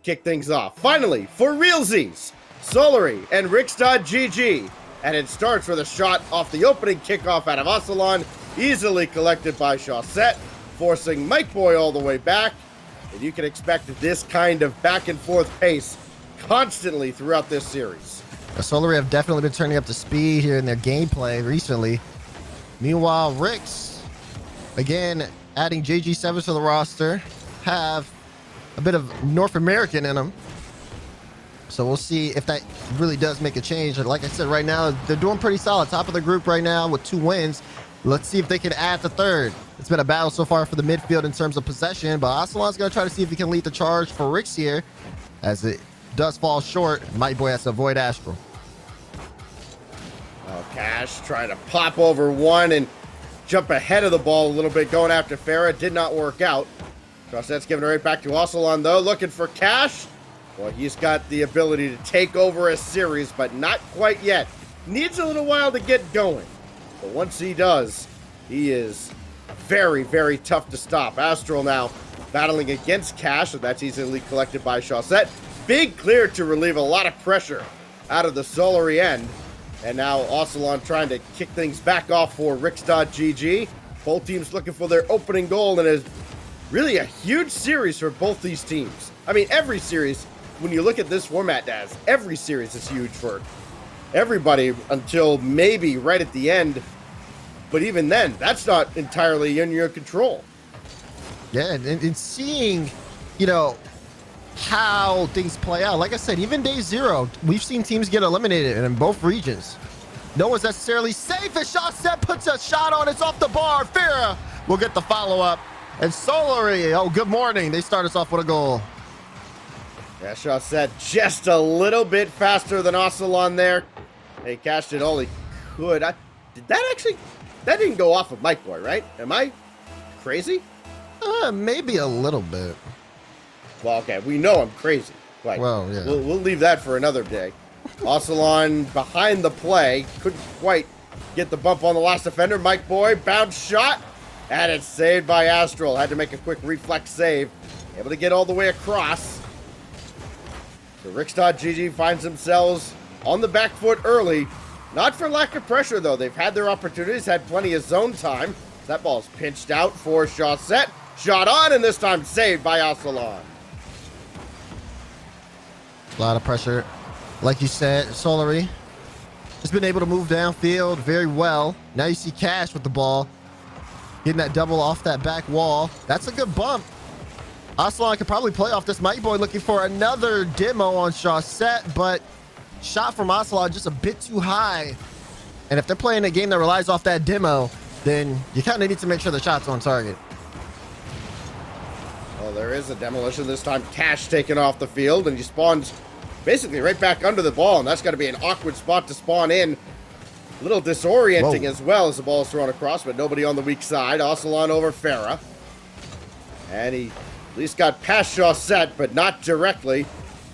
kick things off. Finally, for realsies, Solary and RIX.GG. And it starts with a shot off the opening kickoff out of Aslan, easily collected by Chaussette, forcing Mike Boy all the way back. And you can expect this kind of back and forth pace constantly throughout this series. Solary have definitely been turning up the speed here in their gameplay recently. Meanwhile, RIX, again, adding JG7s to the roster, have a bit of North American in them. So we'll see if that really does make a change. Like I said, right now, they're doing pretty solid. Top of the group right now with 2 wins. Let's see if they can add the third. It's been a battle so far for the midfield in terms of possession, but Aslan's going to try to see if he can lead the charge for RIX here. As it does fall short, Mike Boy has to avoid Astral. Oh, Cash trying to pop over one and jump ahead of the ball a little bit, going after Farah. Did not work out. Chaussette's giving it right back to Aslan, though, looking for Cash. Well, he's got the ability to take over a series, but not quite yet. Needs a little while to get going. But once he does, he is very, very tough to stop. Astral now battling against Cash, and that's easily collected by Chaussette. Big clear to relieve a lot of pressure out of the Solary end. And now Aslan trying to kick things back off for RIX.GG. Both teams looking for their opening goal, and it's really a huge series for both these teams. I mean, every series, when you look at this format, Daz, every series is huge for everybody until maybe right at the end. But even then, that's not entirely in your control. Yeah, and seeing, you know, how things play out. Like I said, even day 0, we've seen teams get eliminated in both regions. No one's necessarily safe as Chaussette puts a shot on. It's off the bar. Farah will get the follow-up. And Solary, oh, good morning. They start us off with a goal. Yeah, Chaussette just a little bit faster than Aslan there. He cashed it all he could. Did that actually... That didn't go off of Mike Boy, right? Am I crazy? Maybe a little bit. Well, okay, we know I'm crazy. But well, yeah. We'll leave that for another day. Aslan behind the play. Couldn't quite get the bump on the last defender. Mike Boy, bounce shot. And it's saved by Astral. Had to make a quick reflex save. Able to get all the way across. So RIX.GG finds themselves on the back foot early. Not for lack of pressure, though. They've had their opportunities, had plenty of zone time. That ball's pinched out for Chaussette. Shot on, and this time saved by Aslan. A lot of pressure. Like you said, Solary has been able to move downfield very well. Now you see Cash with the ball. Getting that double off that back wall. That's a good bump. Aslan could probably play off this. Mike Boy looking for another demo on Chaussette, but shot from Aslan just a bit too high. And if they're playing a game that relies off that demo, then you kind of need to make sure the shot's on target. Well, there is a demolition this time. Cash taken off the field, and he spawns basically right back under the ball, and that's got to be an awkward spot to spawn in. A little disorienting as well as the ball is thrown across, but nobody on the weak side. Aslan over Farah. And he at least got past Chaussette, but not directly.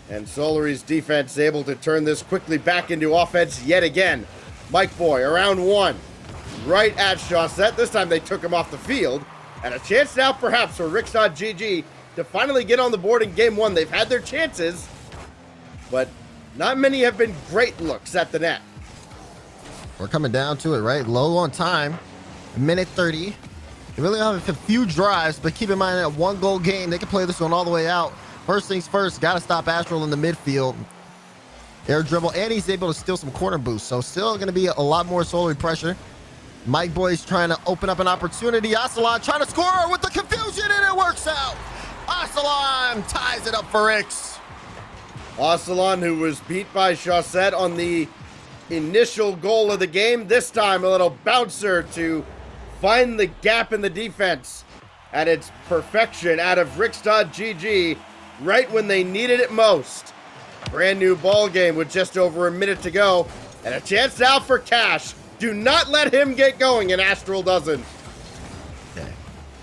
And Solary's defense able to turn this quickly back into offense yet again. Mike Boy around 1. Right at Chaussette. This time they took him off the field. And a chance now perhaps for RIX.GG to finally get on the board in game 1. They've had their chances, but not many have been great looks at the net. We're coming down to it, right? Low on time. Minute 30. They really have a few drives, but keep in mind that 1-goal game, they can play this one all the way out. First things first, got to stop Astral in the midfield. Air dribble, and he's able to steal some corner boosts. So still going to be a lot more Solary pressure. Mike Boy's trying to open up an opportunity. Aslan trying to score with the confusion, and it works out. Aslan ties it up for RIX. Aslan, who was beat by Chaussette on the initial goal of the game. This time, a little bouncer to find the gap in the defense at its perfection out of RIX.GG. Right when they needed it most. Brand new ball game with just over a minute to go. And a chance now for Cash. Do not let him get going, and Astral doesn't. Yeah.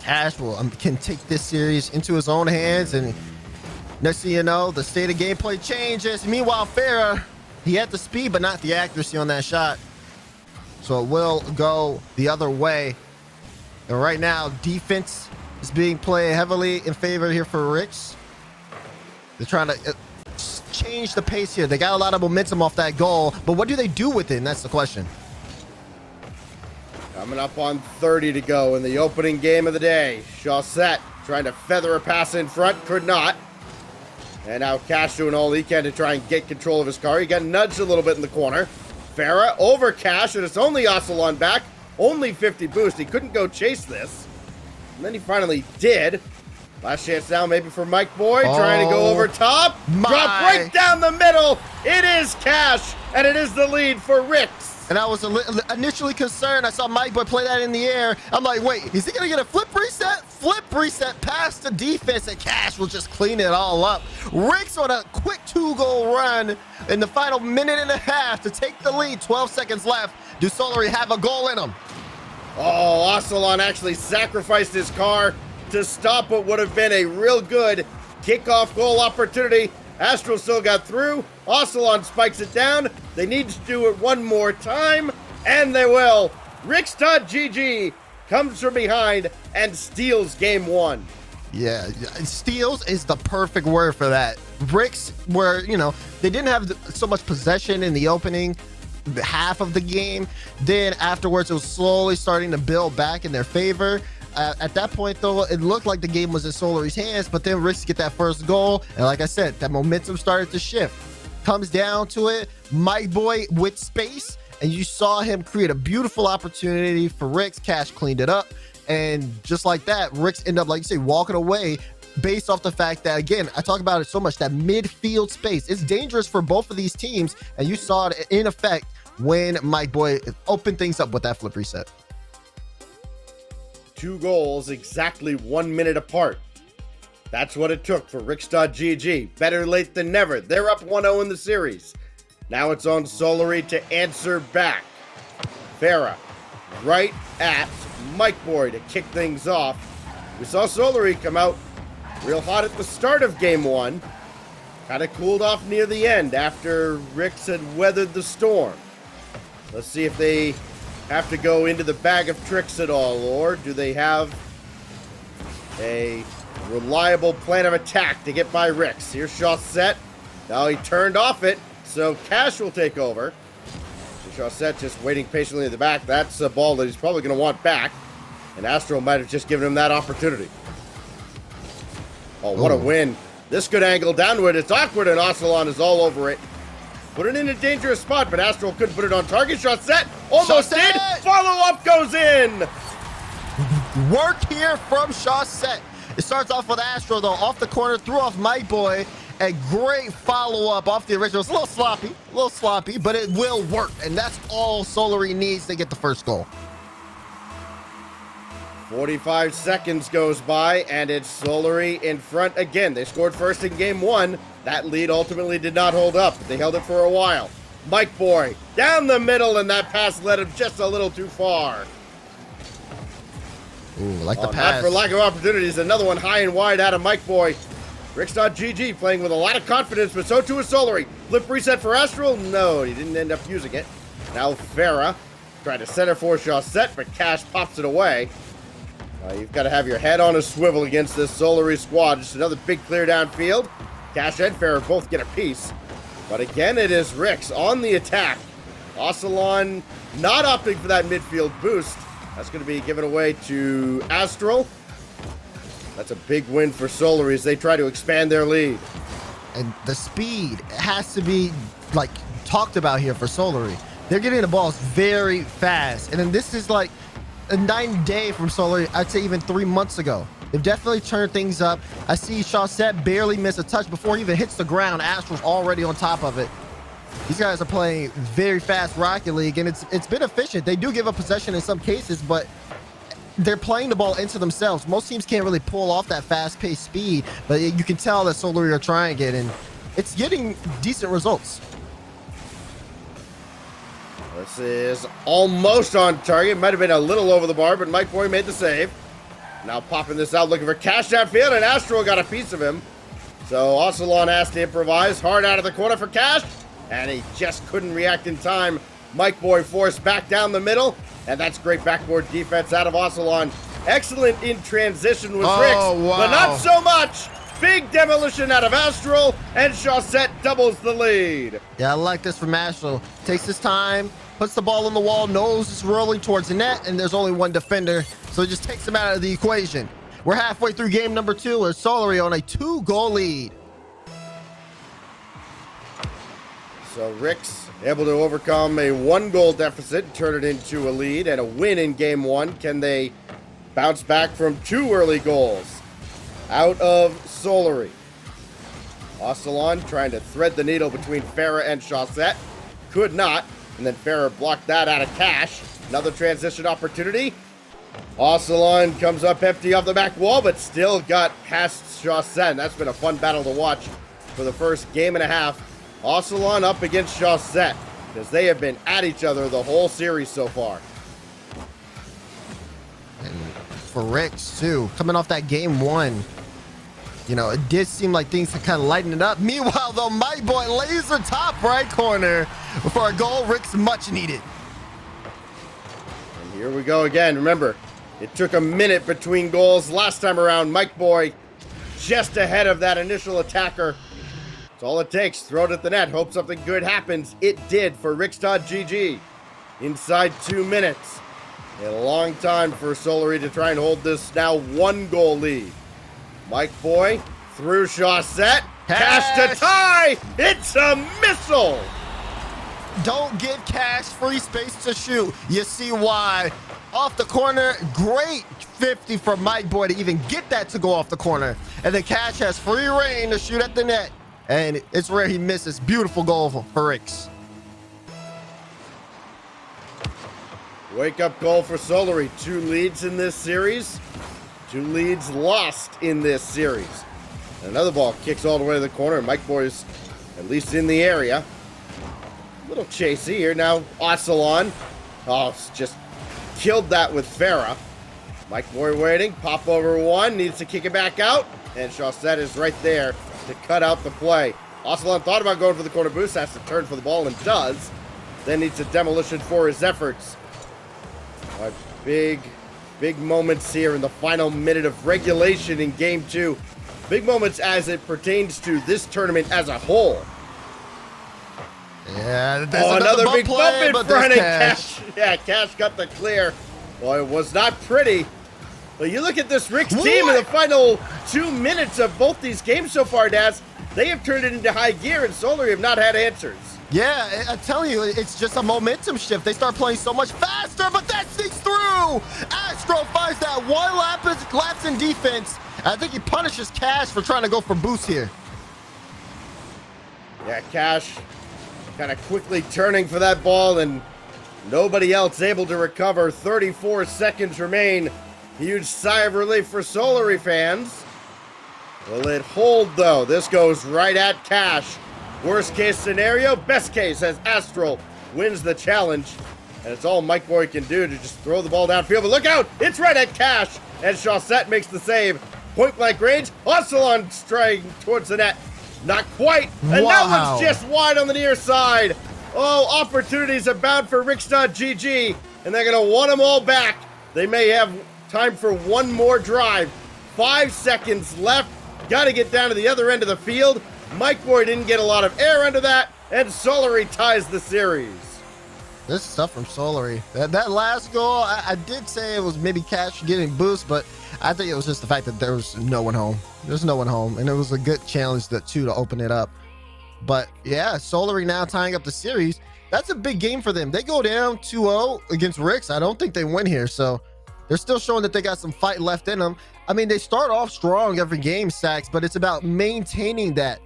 Cash can take this series into his own hands, and next thing you know, the state of gameplay changes. Meanwhile, Farah, he had the speed, but not the accuracy on that shot. So it will go the other way. And right now, defense is being played heavily in favor here for RIX. They're trying to change the pace here. They got a lot of momentum off that goal, but what do they do with it? And that's the question. Coming up on 30 to go in the opening game of the day. Chaussette trying to feather a pass in front, could not. And now Cash doing all he can to try and get control of his car. He got nudged a little bit in the corner. Farah over Cash, and it's only Ocelon back. Only 50 boost. He couldn't go chase this. And then he finally did. Last chance now maybe for Mike Boy, trying to go over top. Drop right down the middle. It is Cash, and it is the lead for RIX. And I was initially concerned. I saw Mike Boy play that in the air. I'm like, wait, is he going to get a flip reset? Flip reset past the defense, and Cash will just clean it all up. RIX on a quick 2-goal run in the final minute and a half to take the lead. 12 seconds left. Do Solary have a goal in him? Oh, Ocelon actually sacrificed his car to stop what would have been a real good kickoff goal opportunity. Astral still got through. Ocelon spikes it down. They need to do it one more time, and they will. RIX.GG comes from behind and steals game one. Yeah, steals is the perfect word for that. RIX were, they didn't have so much possession in the opening half of the game. Then afterwards, it was slowly starting to build back in their favor. At that point, though, it looked like the game was in Solary's hands, but then RIX get that first goal, and like I said, that momentum started to shift. Comes down to it, Mike Boy with space, and you saw him create a beautiful opportunity for RIX. Cash cleaned it up, and just like that, RIX ended up, like you say, walking away based off the fact that, again, I talk about it so much, that midfield space. It's dangerous for both of these teams, and you saw it in effect when Mike Boy opened things up with that flip reset. 2 goals exactly 1 minute apart. That's what it took for RIX.GG. Better late than never. They're up 1-0 in the series. Now it's on Solary to answer back. Farah right at Mike Boy to kick things off. We saw Solary come out real hot at the start of game one. Kind of cooled off near the end after RIX had weathered the storm. Let's see if they have to go into the bag of tricks at all, or do they have a reliable plan of attack to get by RIX? Here's Chaussette. Now he turned off it, so Cash will take over. Chaussette just waiting patiently in the back. That's a ball that he's probably going to want back, and Astro might have just given him that opportunity. Oh, what a win. This could angle downward. It's awkward, and Ocelon is all over it. Put it in a dangerous spot, but Astral couldn't put it on target. Chaussette almost did. Follow-up goes in. Work here from Chaussette. It starts off with Astral, though, off the corner, threw off Mike Boy. A great follow-up off the original. It's a little sloppy, but it will work, and that's all Solary needs to get the first goal. 45 seconds goes by, and it's Solary in front again. They scored first in game one. That lead ultimately did not hold up. They held it for a while. Mike Boy down the middle, and that pass led him just a little too far. Ooh, like the pass. Not for lack of opportunities. Another one high and wide out of Mike Boy. RIX.GG playing with a lot of confidence, but so too is Solary. Flip reset for Astral? No, he didn't end up using it. Now Farah tried to center for Chaussette, but Cash pops it away. You've got to have your head on a swivel against this Solary squad. Just another big clear downfield. Cash and Farah both get a piece. But again, it is RIX on the attack. Ocelon not opting for that midfield boost. That's going to be given away to Astral. That's a big win for Solary as they try to expand their lead. And the speed has to be, like, talked about here for Solary. They're getting the balls very fast. And then this is like a 9-day from Solary, I'd say even 3 months ago. They've definitely turned things up. I see Chaussette barely miss a touch before he even hits the ground. Astral's already on top of it. These guys are playing very fast Rocket League, and it's been efficient. They do give up possession in some cases, but they're playing the ball into themselves. Most teams can't really pull off that fast-paced speed, but you can tell that Solary are trying it, and it's getting decent results. This is almost on target. Might have been a little over the bar, but Mike Boy made the save. Now popping this out, looking for Cash downfield, and Astral got a piece of him. So Ocelon asked to improvise. Hard out of the corner for Cash, and he just couldn't react in time. Mike Boy forced back down the middle, and that's great backboard defense out of Ocelon. Excellent in transition with RIX, wow, but not so much. Big demolition out of Astral, and Chaussette doubles the lead. Yeah, I like this from Astral. Takes his time, puts the ball on the wall, knows it's rolling towards the net, and there's only one defender, so it just takes him out of the equation. We're halfway through game number 2 with Solary on a 2-goal lead. So RIX able to overcome a 1-goal deficit and turn it into a lead and a win in game 1. Can they bounce back from 2 early goals out of Solary? Ocelon trying to thread the needle between Farah and Chaussette. Could not. And then Farah blocked that out of Cash. Another transition opportunity. Ocelon comes up empty off the back wall, but still got past Chaussette. And that's been a fun battle to watch for the first game and a half. Ocelon up against Chaussette, because they have been at each other the whole series so far. And for RIX, too, coming off that game 1, you know, it did seem like things had kind of lightened it up. Meanwhile, though, my boy laser top right corner for a goal. RIX much needed. And here we go again. Remember, it took a minute between goals last time around. Mike Boy just ahead of that initial attacker. That's all it takes. Throw it at the net. Hope something good happens. It did for RIX.GG. Inside 2 minutes. A long time for Solary to try and hold this now 1-goal lead. Mike Boy through Chaussette. Cash to tie. It's a missile. Don't give Cash free space to shoot. You see why. Off the corner. Great 50 from Mike Boy to even get that to go off the corner. And then Cash has free reign to shoot at the net. And it's rare he misses. Beautiful goal for RIX. Wake up goal for Solary. 2 leads in this series. 2 leads lost in this series. Another ball kicks all the way to the corner. Mike Boy's at least in the area. A little chasey here now. Ocelon. Oh, just killed that with Farah. Mike Boy waiting. Pop over 1. Needs to kick it back out. And Chaussette is right there to cut out the play. Ocelon thought about going for the corner boost, has to turn for the ball and does. Then needs a demolition for his efforts. But big moments here in the final minute of regulation in game 2. Big moments as it pertains to this tournament as a whole. Yeah, another big play, bump in front of Cash. Yeah, Cash got the clear. Well, it was not pretty. But you look at this RIX team in the final 2 minutes of both these games so far, Daz. They have turned it into high gear, and Solary have not had answers. Yeah, I'm telling you, it's just a momentum shift. They start playing so much faster, but that sneaks through. Astro finds that one lapse in defense. I think he punishes Cash for trying to go for boost here. Yeah, Cash kind of quickly turning for that ball, and nobody else able to recover. 34 seconds remain. Huge sigh of relief for Solary fans. Will it hold, though? This goes right at Cash. Worst case scenario, best case, as Astral wins the challenge. And it's all Mike Boy can do to just throw the ball downfield. But look out! It's right at Cash! And Chaussette makes the save. Point blank range. Ocelon striding towards the net. Not quite. And wow. That one's just wide on the near side. Oh, opportunities abound for RIX.GG. And they're going to want them all back. They may have time for one more drive. 5 seconds left. Got to get down to the other end of the field. Mike Boy didn't get a lot of air under that, and Solary ties the series. This stuff from Solary. That last goal, I did say it was maybe Cash getting boost, but I think it was just the fact that there was no one home. There's no one home, and it was a good challenge to open it up. But yeah, Solary now tying up the series. That's a big game for them. They go down 2-0 against RIX. I don't think they win here, so they're still showing that they got some fight left in them. I mean, they start off strong every game, Sacks, but it's about maintaining that.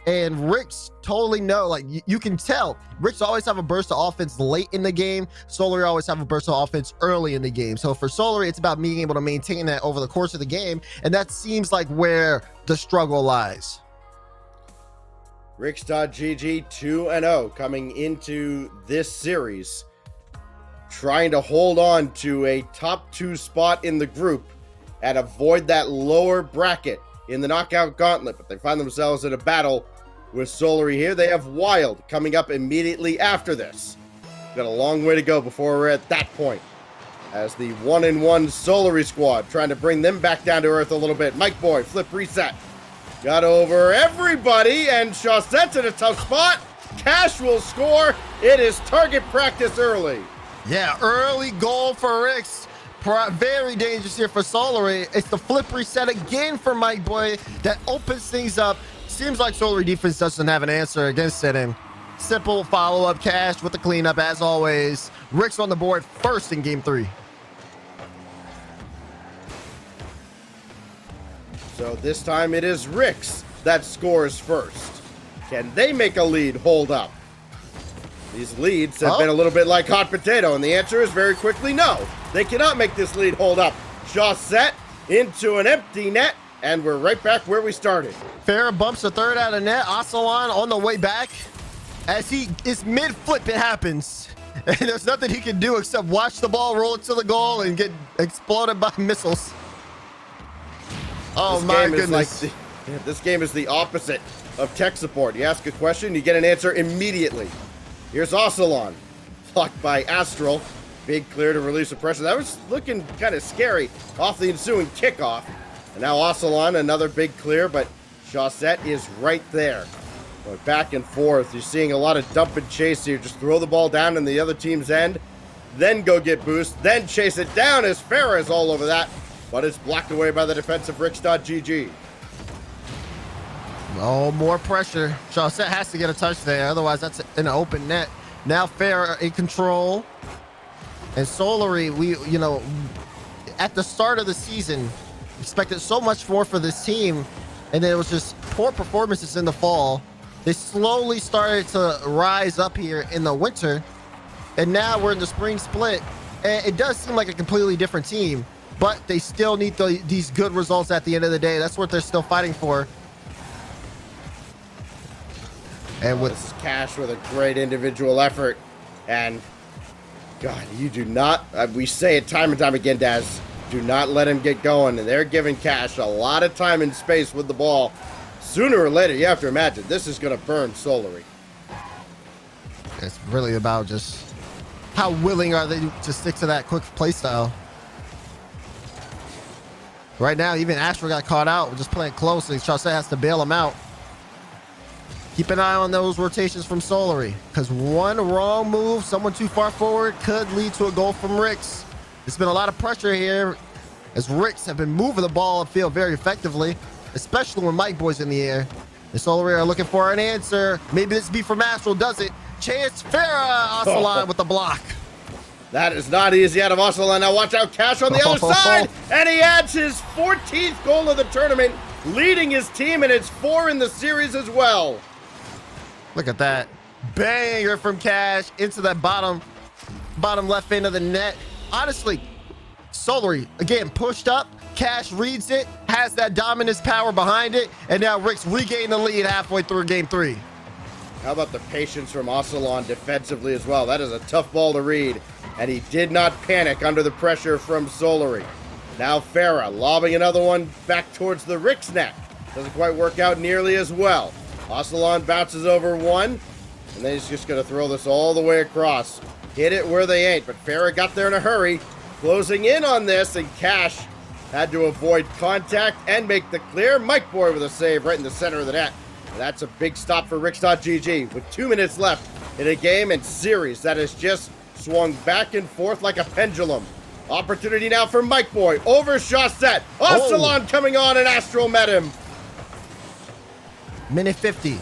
And RIX totally know, like you can tell, RIX always have a burst of offense late in the game. Solary always have a burst of offense early in the game. So for Solary, it's about being able to maintain that over the course of the game. And that seems like where the struggle lies. RIX.GG 2-0 coming into this series, trying to hold on to a top 2 spot in the group and avoid that lower bracket in the knockout gauntlet. But they find themselves in a battle with Solary here. They have Wild coming up immediately after this. Got a long way to go before we're at that point, as the 1-1 Solary squad trying to bring them back down to earth a little bit. Mike Boy, flip reset. got over everybody, and Chausette's in a tough spot. Cash will score. It is target practice early. Yeah, early goal for RIX. Very dangerous here for Solary. It's the flip reset again for Mike Boy that opens things up. Seems like Solary defense doesn't have an answer against it. Simple follow-up Cash with the cleanup as always. RIX on the board first in game 3. So this time it is RIX that scores first. Can they make a lead hold up? These leads have been a little bit like hot potato, and the answer is very quickly no. They cannot make this lead hold up. Chausette into an empty net, and we're right back where we started. Farah bumps the third out of net. Ocelon on the way back. As he is mid-flip, it happens. And there's nothing he can do except watch the ball roll to the goal and get exploded by missiles. Oh my goodness. This game is the opposite of tech support. You ask a question, you get an answer immediately. Here's Ocelon, blocked by Astral. Big clear to release the pressure. That was looking kind of scary off the ensuing kickoff. And now Ocelon, another big clear, but Chausette is right there. Going back and forth. You're seeing a lot of dump and chase here. Just throw the ball down in the other team's end, then go get boost, then chase it down as Farah is all over that. But it's blocked away by the defensive RIX.GG. Oh, more pressure. Chausette has to get a touch there. Otherwise, that's an open net. Now Farah in control. And Solary, at the start of the season, expected so much more for this team. And then it was just poor performances in the fall. They slowly started to rise up here in the winter. And now we're in the spring split. And it does seem like a completely different team. But they still need these good results at the end of the day. That's what they're still fighting for. And this is Cash with a great individual effort. And, God, you do not, we say it time and time again, Daz, do not let him get going. And they're giving Cash a lot of time and space with the ball. Sooner or later, you have to imagine, this is going to burn Solary. It's really about just how willing are they to stick to that quick play style. Right now, even Astral got caught out, just playing closely. Chausette has to bail him out. Keep an eye on those rotations from Solary, because one wrong move, someone too far forward, could lead to a goal from RIX. There's been a lot of pressure here, as RIX have been moving the ball upfield very effectively, especially when Mike Boy's in the air. The Solary are looking for an answer. Maybe this be from Astral, does it? Chance Farah, Ocelon with the block. That is not easy out of Ocelon. Now watch out, Cash on the other side, and he adds his 14th goal of the tournament, leading his team, and it's 4 in the series as well. Look at that. Banger from Cash into that bottom left end of the net. Honestly, Solary, again, pushed up. Cash reads it, has that dominance power behind it, and now RIX regain the lead halfway through game 3. How about the patience from Ocelon defensively as well? That is a tough ball to read, and he did not panic under the pressure from Solary. Now Farah lobbing another one back towards the RIX net. Doesn't quite work out nearly as well. Ocelon bounces over one, and then he's just going to throw this all the way across. Hit it where they ain't, but Farah got there in a hurry. Closing in on this, and Cash had to avoid contact and make the clear. Mike Boy with a save right in the center of the net. And that's a big stop for RIX.GG with 2 minutes left in a game and series that has just swung back and forth like a pendulum. Opportunity now for Mike Boy over Chausette. Ocelon coming on, and Astral met him. Minute 50.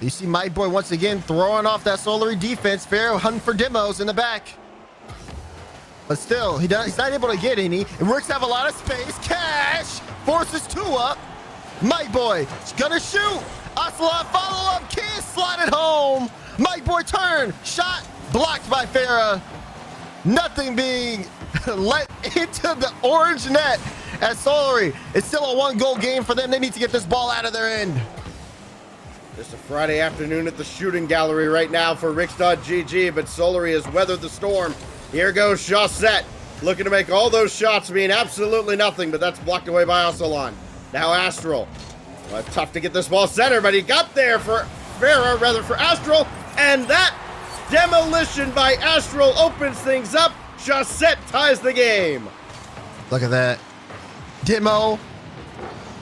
You see Mike Boy once again throwing off that Solary defense. Farah hunting for demos in the back. But still, he's not able to get any. And RIX have a lot of space. Cash forces 2 up. Mike Boy is gonna shoot. Ocelot follow up. Can't slide it home. Mike Boy turn. Shot blocked by Farah. Nothing being let into the orange net. As Solary, it's still a 1-goal game for them. They need to get this ball out of their end. It's a Friday afternoon at the shooting gallery right now for RIX.GG, but Solary has weathered the storm. Here goes Chausette, looking to make all those shots mean absolutely nothing, but that's blocked away by Ocelon. Now Astral. Well, tough to get this ball center, but he got there for Farah, rather for Astral, and that demolition by Astral opens things up. Chausette ties the game. Look at that. Demo,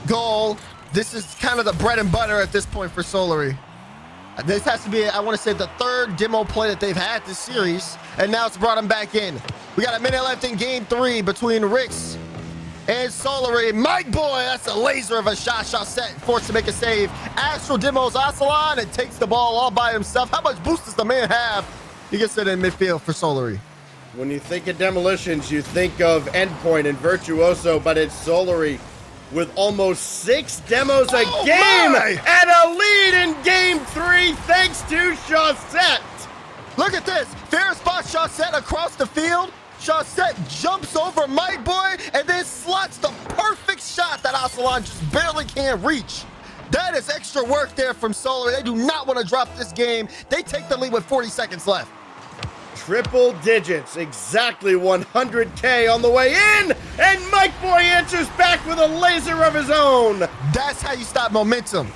goal, This is kind of the bread and butter at this point for Solary. This has to be, I want to say, the third demo play that they've had this series, and now it's brought them back in. We got a minute left in game 3 between RIX and Solary. Mike Boy, that's a laser of a shot. Shot set, forced to make a save. Astral demos Ocelon and takes the ball all by himself. How much boost does the man have? He gets it in midfield for Solary. When you think of demolitions, you think of Endpoint and Virtuoso, but it's Solary with almost 6 demos a game and a lead in game 3 thanks to Chaussette. Look at this. Fair spot Chaussette across the field. Chaussette jumps over Mike Boy and then slots the perfect shot that Ocelon just barely can't reach. That is extra work there from Solary. They do not want to drop this game. They take the lead with 40 seconds left. Triple digits, exactly 100K on the way in, and Mike Boy answers back with a laser of his own. That's how you stop momentum.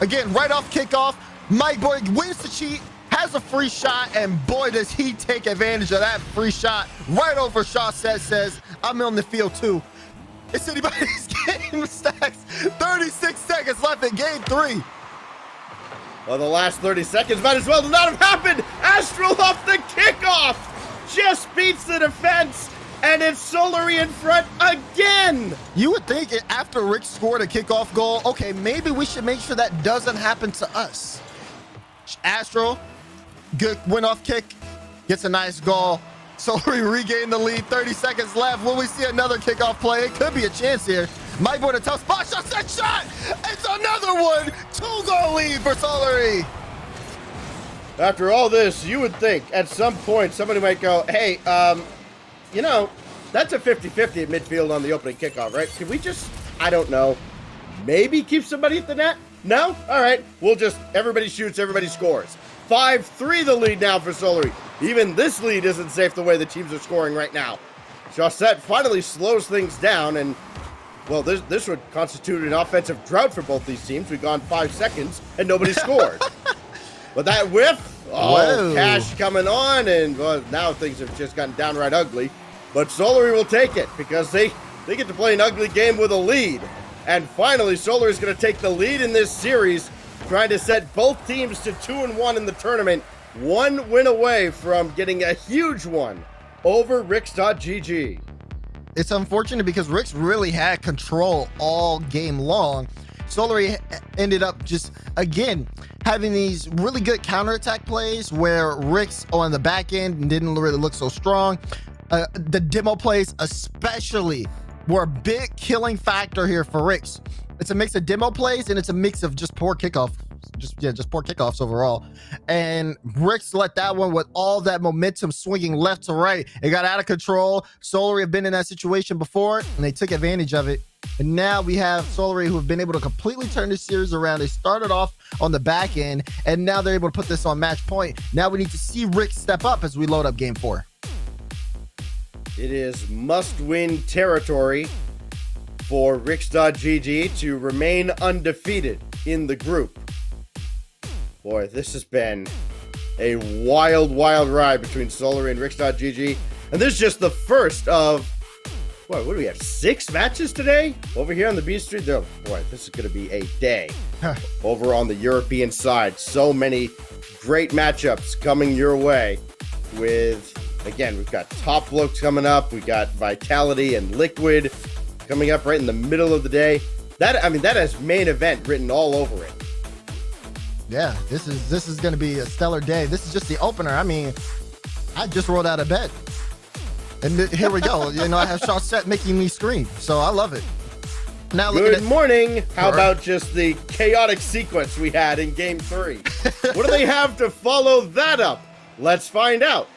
Again, right off kickoff, Mike Boy wins the cheat, has a free shot, and boy, does he take advantage of that free shot. Right over Chaussette says, I'm on the field too. It's anybody's game. Stacks. 36 seconds left in game 3. Well, the last 30 seconds might as well not have happened. Astral off the kickoff just beats the defense, and it's Solary in front again. You would think after Rick scored a kickoff goal, okay, maybe we should make sure that doesn't happen to us. Astral, good win-off kick, gets a nice goal. Solary regained the lead, 30 seconds left. Will we see another kickoff play? It could be a chance here. Mike Boy in a tough spot, shot! It's another one! 2-goal lead for Solary. After all this, you would think at some point somebody might go, hey, you know, that's a 50-50 at midfield on the opening kickoff, right? Can we just, I don't know, maybe keep somebody at the net? No? All right, we'll just, everybody shoots, everybody scores. 5-3 the lead now for Solary. Even this lead isn't safe the way the teams are scoring right now. Chaussette finally slows things down, and, well, this would constitute an offensive drought for both these teams. We've gone 5 seconds, and nobody scored. But that whiff, Cash coming on, and well, now things have just gotten downright ugly. But Solary will take it, because they get to play an ugly game with a lead. And finally, Solary is going to take the lead in this series, trying to set both teams to 2-1 in the tournament. 1 win away from getting a huge one over RIX.GG. It's unfortunate because RIX really had control all game long. Solary ended up just, again, having these really good counterattack plays where RIX on the back end didn't really look so strong. The demo plays especially were a big killing factor here for RIX. It's a mix of demo plays and it's a mix of just poor kickoff. Just poor kickoffs overall. And RIX let that one with all that momentum swinging left to right. It got out of control. Solary have been in that situation before and they took advantage of it. And now we have Solary who have been able to completely turn this series around. They started off on the back end and now they're able to put this on match point. Now we need to see RIX step up as we load up game 4. It is must-win territory for RIX.GG to remain undefeated in the group. Boy, this has been a wild ride between Solary and RIX.GG. And this is just the first of, what do we have, 6 matches today? Over here on the B Street? Oh, boy, this is going to be a day. Over on the European side, so many great matchups coming your way with, again, we've got Top Blokes coming up. We got Vitality and Liquid coming up right in the middle of the day. That has main event written all over it. Yeah, this is going to be a stellar day. This is just the opener. I mean, I just rolled out of bed. And here we go. You know, I have Chaussette making me scream. So I love it. Now Good morning. How about just the chaotic sequence we had in Game 3? What do they have to follow that up? Let's find out.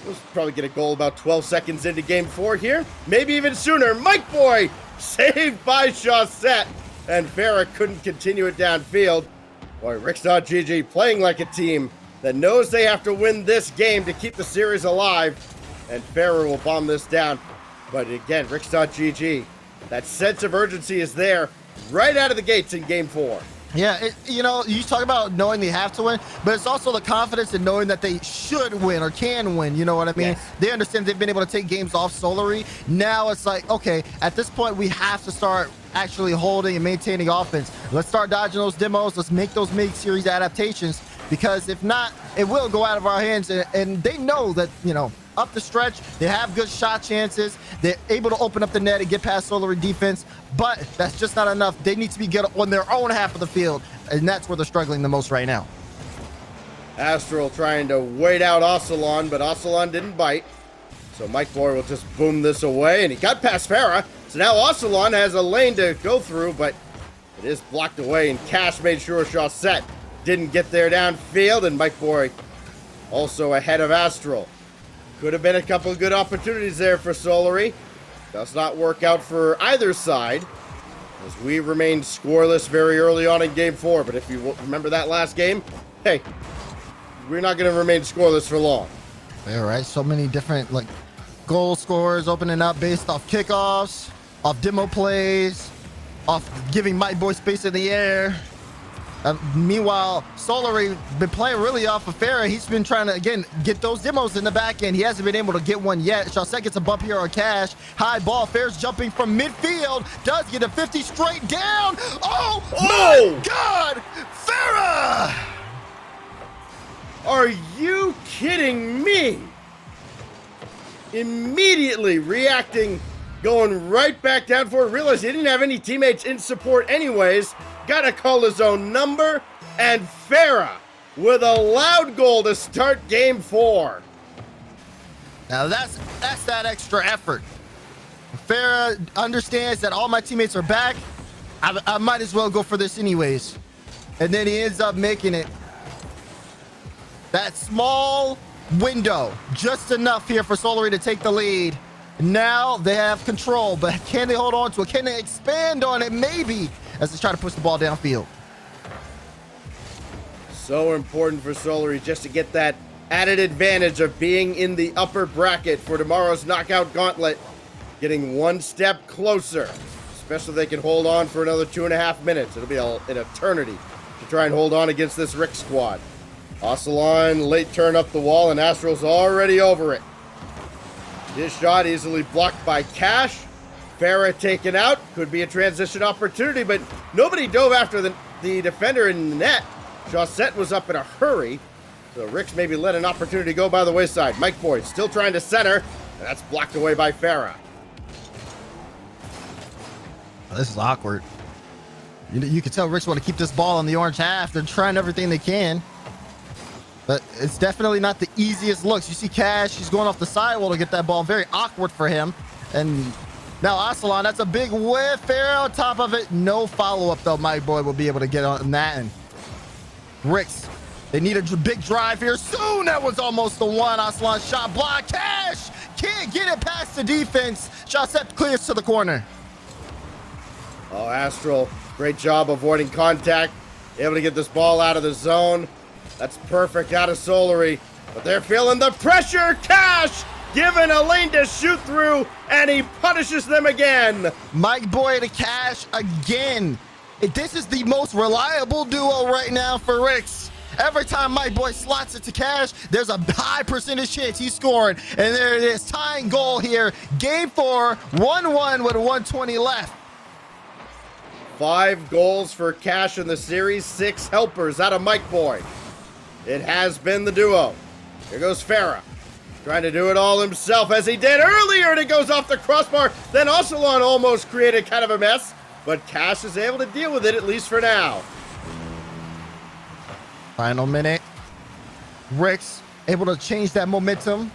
We'll probably get a goal about 12 seconds into Game 4 here. Maybe even sooner. Mike Boy saved by Chaussette. And Farah couldn't continue it downfield. Boy, RIX.GG playing like a team that knows they have to win this game to keep the series alive. And Farah will bomb this down. But again, RIX.GG, that sense of urgency is there right out of the gates in Game 4. Yeah, you know, you talk about knowing they have to win, but it's also the confidence in knowing that they should win or can win. You know what I mean? Yes. They understand they've been able to take games off Solary. Now it's like, okay, at this point, we have to start actually holding and maintaining offense. Let's start dodging those demos. Let's make those mid-series adaptations, because if not, it will go out of our hands. And they know that, you know, up the stretch, they have good shot chances. They're able to open up the net and get past Solary defense, but that's just not enough. They need to be good on their own half of the field, and that's where they're struggling the most right now. Astral trying to wait out Ocelon, but Ocelon didn't bite. So Mike Boy will just boom this away, and he got past Farah. So now Ocelon has a lane to go through, but it is blocked away, and Cash made sure Chaussette didn't get there downfield, and Mike Boy also ahead of Astral. Could have been a couple of good opportunities there for Solary. Does not work out for either side, as we remained scoreless very early on in Game 4. But if you remember that last game, hey, we're not going to remain scoreless for long. All right, so many different like goal scorers opening up based off kickoffs, off demo plays, off giving Mike Boy space in the air. Meanwhile, Solary been playing really off of Farah. He's been trying to, again, get those demos in the back end. He hasn't been able to get one yet. Chaussette gets a bump here on Cash. High ball. Farah's jumping from midfield. Does get a 50 straight down. Oh, my God! Farah! Are you kidding me? Immediately reacting, going right back down for it. Realized he didn't have any teammates in support anyways. Got to call his own number, and Farah with a loud goal to start Game 4. Now that's that extra effort. Farah understands that all my teammates are back. I might as well go for this anyways. And then he ends up making it. That small window, just enough here for Solary to take the lead. Now they have control, but can they hold on to it? Can they expand on it? Maybe, as they try to push the ball downfield. So important for Solary just to get that added advantage of being in the upper bracket for tomorrow's knockout gauntlet. Getting one step closer, especially if they can hold on for another 2.5 minutes. It'll be an eternity to try and hold on against this RIX squad. Ocelon late turn up the wall, and Astral's already over it. His shot easily blocked by Cash. Farah taken out. Could be a transition opportunity, but nobody dove after the defender in the net. Chaussette was up in a hurry, so RIX maybe let an opportunity go by the wayside. Mike Boyd still trying to center, and that's blocked away by Farah. This is awkward. You can tell RIX want to keep this ball in the orange half. They're trying everything they can. But it's definitely not the easiest looks. You see Cash, he's going off the sidewall to get that ball. Very awkward for him. And now Ocelon, that's a big whiff. Farah on top of it. No follow-up, though. My boy will be able to get on that. And RIX, they need a big drive here soon. That was almost the one. Ocelon shot block. Cash can't get it past the defense. Chaussette clears to the corner. Oh, Astral, great job avoiding contact. Able to get this ball out of the zone. That's perfect out of Solary, but they're feeling the pressure. Cash given a lane to shoot through, and he punishes them again. Mike Boy to Cash again. This is the most reliable duo right now for RIX. Every time Mike Boy slots it to Cash, there's a high percentage chance he's scoring. And there it is, tying goal here. Game 4, 1-1 with 120 left. 5 goals for Cash in the series, 6 helpers out of Mike Boy. It has been the duo. Here goes Farah, trying to do it all himself as he did earlier, and it goes off the crossbar. Then Ocelon almost created kind of a mess, but Cash is able to deal with it, at least for now. Final minute. RIX able to change that momentum.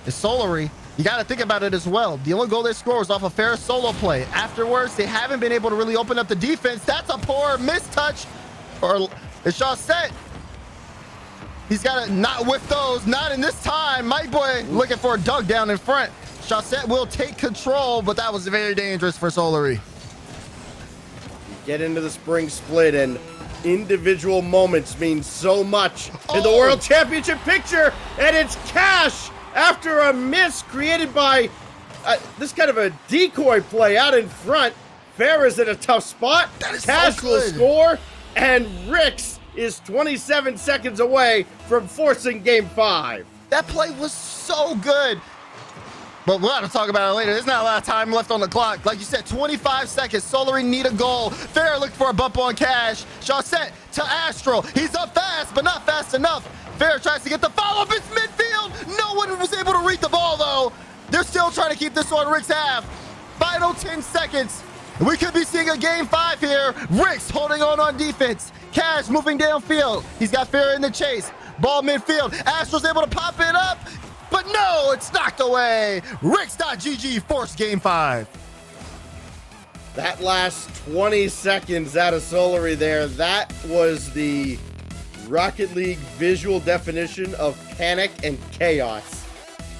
It's Solary. You got to think about it as well. The only goal they scored was off a fair solo play. Afterwards, they haven't been able to really open up the defense. That's a poor mistouch. Or it's Chaussette. He's got to not whiff those. Not in this time. Mike Boy looking for a dunk down in front. Chaussette will take control, but that was very dangerous for Solary. Get into the spring split, and individual moments mean so much in the World Championship picture. And it's Cash after a miss created by this kind of a decoy play out in front. Farah's in a tough spot. That is Cash so will good. score, and RIX is 27 seconds away from forcing game 5. That play was so good. But we'll have to talk about it later. There's not a lot of time left on the clock. Like you said, 25 seconds. Solary need a goal. Farah looked for a bump on Cash. Chaussette to Astral. He's up fast, but not fast enough. Farah tries to get the follow-up. It's midfield. No one was able to read the ball, though. They're still trying to keep this on RIX half. Final 10 seconds. We could be seeing a game 5 here. RIX holding on defense. Cash moving downfield. He's got Farah in the chase. Ball midfield. Astral's able to pop it up, but no, it's knocked away. RIX.GG forced game 5. That last 20 seconds out of Solary there, that was the Rocket League visual definition of panic and chaos.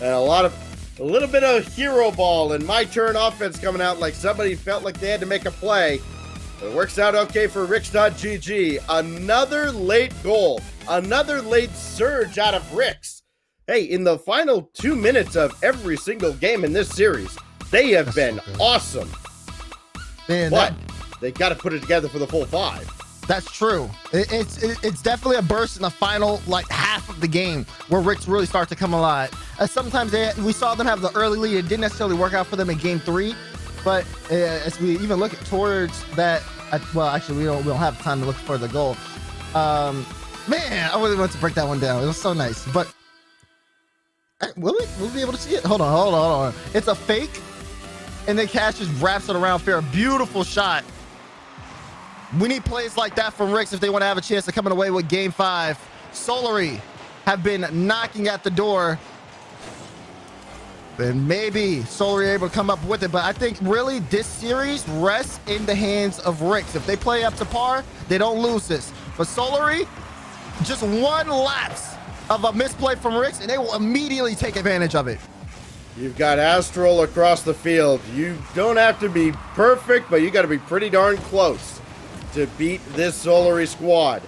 And a little bit of hero ball and my turn offense coming out like somebody felt like they had to make a play. But it works out okay for RIX.GG. Another late goal, another late surge out of RIX. Hey, in the final 2 minutes of every single game in this series, they have been awesome. Man, but they got to put it together for the full 5. That's true. It's definitely a burst in the final like half of the game where RIX really start to come alive. Sometimes we saw them have the early lead. It didn't necessarily work out for them in game 3, but as we even look towards that, well, actually we don't have time to look for the goal. Man, I really want to break that one down. It was so nice, but will we be able to see it? Hold on. It's a fake, and then Cash just wraps it around Farah. Beautiful shot. We need plays like that from RIX if they want to have a chance of coming away with game 5. Solary have been knocking at the door. And maybe Solary able to come up with it. But I think really this series rests in the hands of RIX. If they play up to par, they don't lose this. But Solary, just one lapse of a misplay from RIX, and they will immediately take advantage of it. You've got Astral across the field. You don't have to be perfect, but you got to be pretty darn close to beat this Solary squad.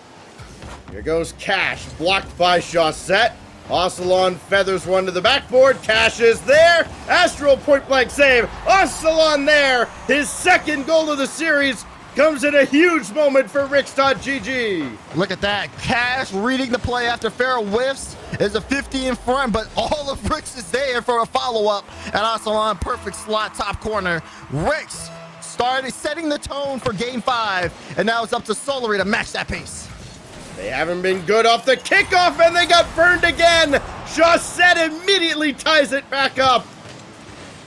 Here goes Cash, blocked by Chaussette. Ocelon feathers one to the backboard. Cash is there. Astral point blank save. Ocelon there. His second goal of the series comes in a huge moment for RIX.GG. Look at that. Cash reading the play after Farah whiffs. There's a 50 in front, but all of RIX is there for a follow-up. And Ocelon, perfect slot, top corner. RIX started setting the tone for game 5, and now it's up to Solary to match that pace. They haven't been good off the kickoff, and they got burned again. Chaussette immediately ties it back up.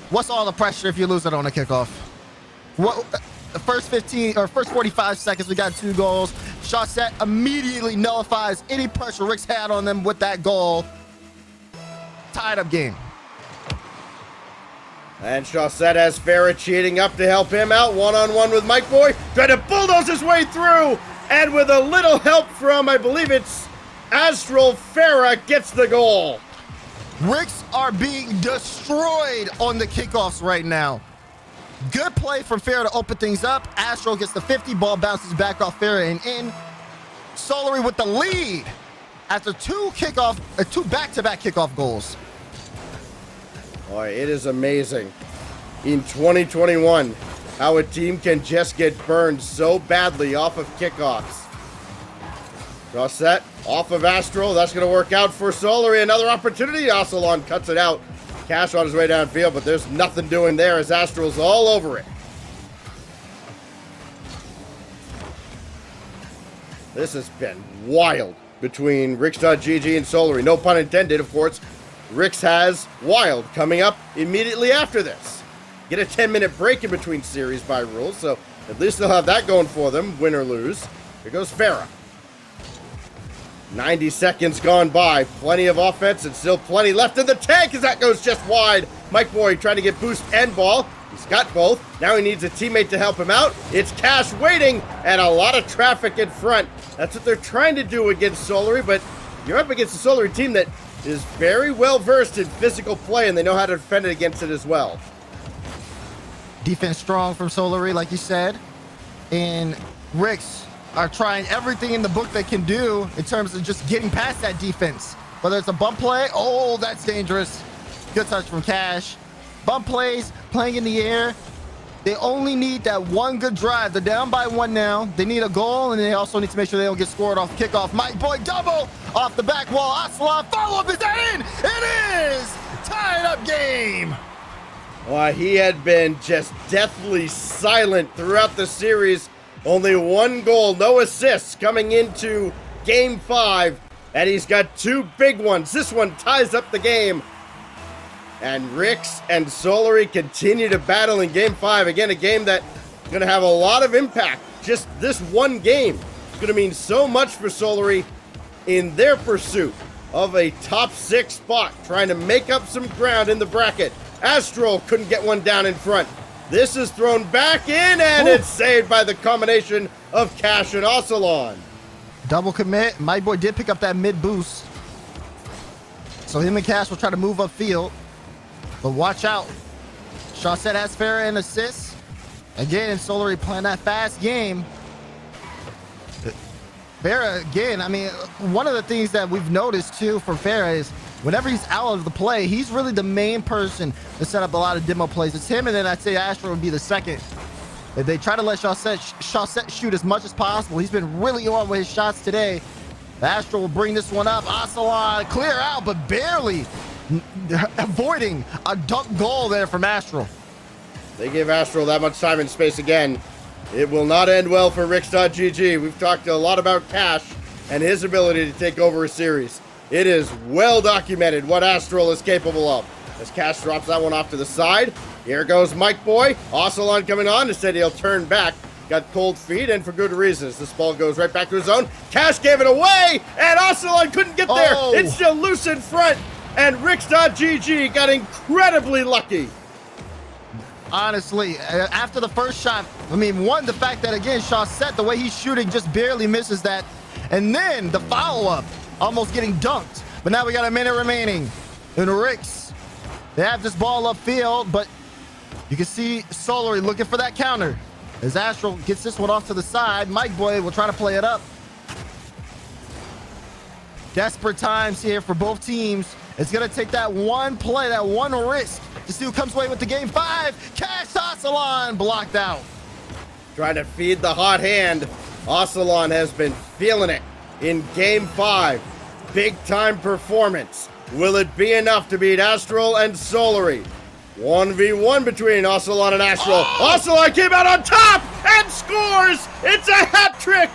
What's all the pressure if you lose it on a kickoff? What? The first 45 seconds, we got 2 goals. Chaussette immediately nullifies any pressure RIX had on them with that goal. Tied up game. And Chaussette has Farah cheating up to help him out. One-on-one with Mike Boy. Trying to bulldoze his way through. And with a little help from, I believe it's Astral, Farah gets the goal. RIX are being destroyed on the kickoffs right now. Good play from Farah to open things up. Astral gets the 50. Ball bounces back off Farah and in. Solary with the lead after 2 back-to-back kickoff goals. Boy, it is amazing in 2021 how a team can just get burned so badly off of kickoffs. Chaussette off of Astral. That's going to work out for Solary. Another opportunity. Ocelon cuts it out. Cash on his way downfield, but there's nothing doing there as Astral's all over it. This has been wild between RIX.GG and Solary. No pun intended, of course. RIX has Wild coming up immediately after this. Get a 10-minute break in between series by rules, so at least they'll have that going for them, win or lose. Here goes Farah. 90 seconds gone by. Plenty of offense and still plenty left in the tank as that goes just wide. Mike Boy trying to get boost and ball. He's got both. Now he needs a teammate to help him out. It's Cash waiting and a lot of traffic in front. That's what they're trying to do against Solary, but you're up against a Solary team that is very well versed in physical play, and they know how to defend it against it as well. Defense strong from Solary, like you said. And RIX are trying everything in the book they can do in terms of just getting past that defense. Whether it's a bump play, oh, that's dangerous. Good touch from Cash. Bump plays, playing in the air. They only need that one good drive. They're down by 1 now. They need a goal, and they also need to make sure they don't get scored off kickoff. Mike Boy double off the back wall. Aslan follow-up. Is that in? It is! Tied up game. He had been just deathly silent throughout the series. Only 1 goal, no assists coming into Game 5. And he's got 2 big ones. This one ties up the game. And RIX and Solary continue to battle in Game 5. Again, a game that's going to have a lot of impact. Just this one game is going to mean so much for Solary in their pursuit of a top 6 spot, trying to make up some ground in the bracket. Astral couldn't get one down in front. This is thrown back in, and it's saved by the combination of Cash and Ocelon. Double commit. My boy did pick up that mid boost. So him and Cash will try to move upfield. But watch out. Chaussette has Farah and assists. Again, Solary playing that fast game. Farah, again, I mean, one of the things that we've noticed too for Farah is whenever he's out of the play, he's really the main person to set up a lot of demo plays. It's him, and then I'd say Astro would be the second. If they try to let Chaussette shoot as much as possible, he's been really on with his shots today. Astro will bring this one up. Ocelon clear out, but barely avoiding a dunk goal there from Astral. They give Astral that much time and space again. It will not end well for RIX.GG. We've talked a lot about Cash and his ability to take over a series. It is well documented what Astral is capable of. As Cash drops that one off to the side. Here goes Mike Boy. Ocelon coming on. Instead, he'll turn back. Got cold feet, and for good reasons. This ball goes right back to his own. Cash gave it away, and Ocelon couldn't get there. It's still loose in front, and RIX.GG got incredibly lucky. Honestly, after the first shot, I mean, one, the fact that, again, Chaussette, the way he's shooting, just barely misses that. And then the follow-up, almost getting dunked. But now we got a minute remaining. And RIX, they have this ball upfield, but you can see Solary looking for that counter. As Astral gets this one off to the side, Mike Boy will try to play it up. Desperate times here for both teams. It's going to take that one play, that one risk to see who comes away with the Game 5. Cash Ocelon blocked out. Trying to feed the hot hand. Ocelon has been feeling it in Game 5. Big time performance. Will it be enough to beat Astral and Solary? 1v1 between Ocelon and Astral. Ocelon came out on top and scores! It's a hat trick!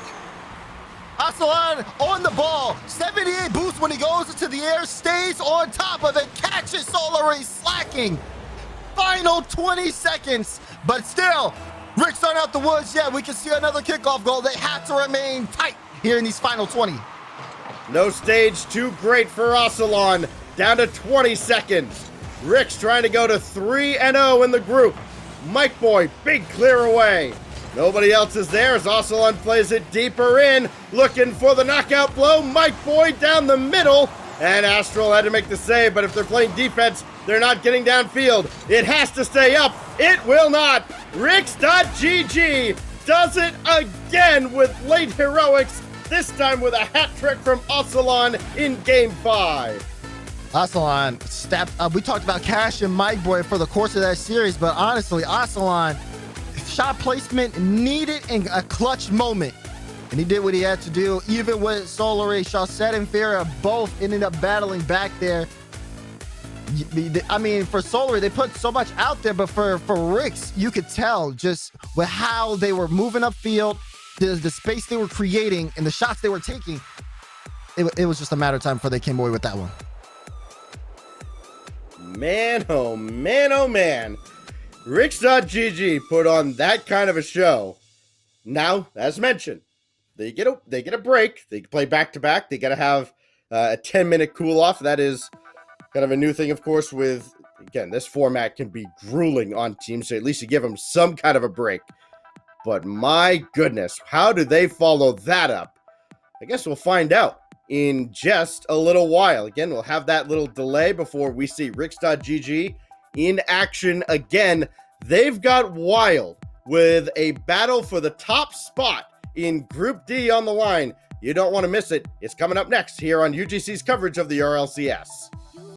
Ocelon on the ball. 78 boost when he goes into the air, stays on top of it, catches Solary slacking. Final 20 seconds, but still, RIX aren't out the woods yet. We can see another kickoff goal. They have to remain tight here in these final 20. No stage too great for Ocelon. Down to 20 seconds. RIX trying to go to 3-0 in the group. Mike Boy, big clear away. Nobody else is there as Ocelon plays it deeper in. Looking for the knockout blow. Mike Boy down the middle. And Astral had to make the save, but if they're playing defense, they're not getting downfield. It has to stay up. It will not. RIX.GG does it again with late heroics. This time with a hat trick from Ocelon in Game 5. Ocelon stepped up. We talked about Cash and Mike Boy for the course of that series, but honestly, Ocelon shot placement needed in a clutch moment, and he did what he had to do. Even with Solary, Chaussette, and Farah both ended up battling back there. I mean, for Solary, they put so much out there, but for RIX, you could tell just with how they were moving upfield, the space they were creating, and the shots they were taking. It was just a matter of time before they came away with that one. Man, oh man, oh man. RIX.GG put on that kind of a show. Now, as mentioned, they get a break. They play back-to-back. They got to have a 10-minute cool-off. That is kind of a new thing, of course, with, again, this format can be grueling on teams, so at least you give them some kind of a break. But my goodness, how do they follow that up? I guess we'll find out in just a little while. Again, we'll have that little delay before we see RIX.GG in action again. They've got wild with a battle for the top spot in Group D on the line. You don't want to miss it. It's coming up next here on UGC's coverage of the RLCS.